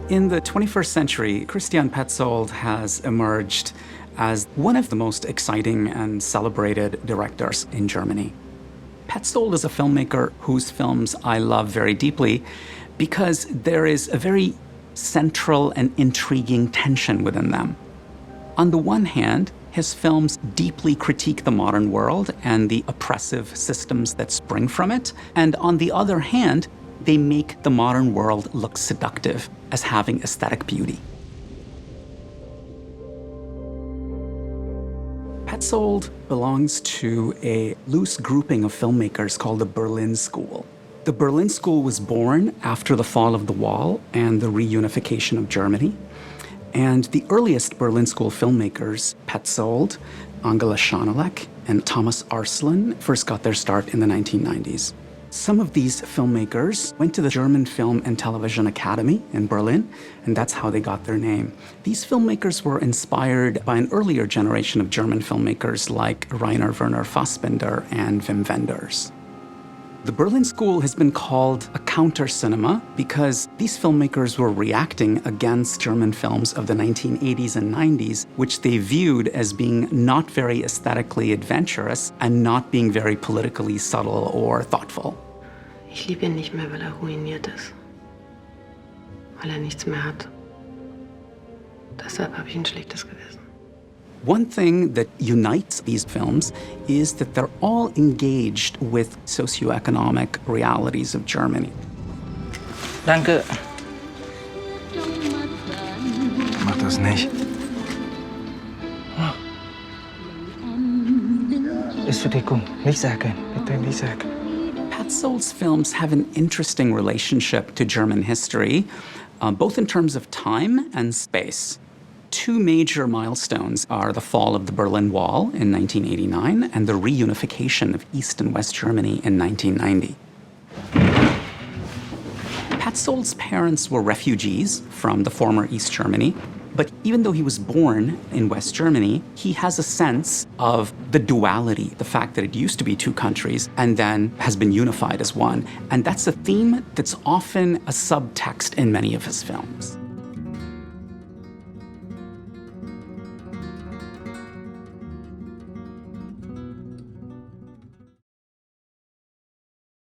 In the 21st century, Christian Petzold has emerged as one of the most exciting and celebrated directors in Germany. Petzold is a filmmaker whose films I love very deeply because there is a very central and intriguing tension within them. On the one hand, his films deeply critique the modern world and the oppressive systems that spring from it, and on the other hand, they make the modern world look seductive as having aesthetic beauty. Petzold belongs to a loose grouping of filmmakers called the Berlin School. The Berlin School was born after the fall of the wall and the reunification of Germany. And the earliest Berlin School filmmakers, Petzold, Angela Schanelek, and Thomas Arslan, first got their start in the 1990s. Some of these filmmakers went to the German Film and Television Academy in Berlin, and that's how they got their name. These filmmakers were inspired by an earlier generation of German filmmakers like Rainer Werner Fassbinder and Wim Wenders. The Berlin School has been called a counter-cinema because these filmmakers were reacting against German films of the 1980s and 90s, which they viewed as being not very aesthetically adventurous and not being very politically subtle or thoughtful. Ich liebe ihn nicht mehr, weil ruiniert ist. Weil nichts mehr hat. Deshalb habe ich ein schlechtes Gewissen. One thing that unites these films is that they're all engaged with socioeconomic realities of Germany. Danke. Mach das nicht. Ist für dich gut. Nicht sagen. Bitte nicht sagen. Petzold's films have an interesting relationship to German history, both in terms of time and space. Two major milestones are the fall of the Berlin Wall in 1989 and the reunification of East and West Germany in 1990. Petzold's parents were refugees from the former East Germany, but even though he was born in West Germany, he has a sense of the duality, the fact that it used to be two countries and then has been unified as one. And that's a theme that's often a subtext in many of his films.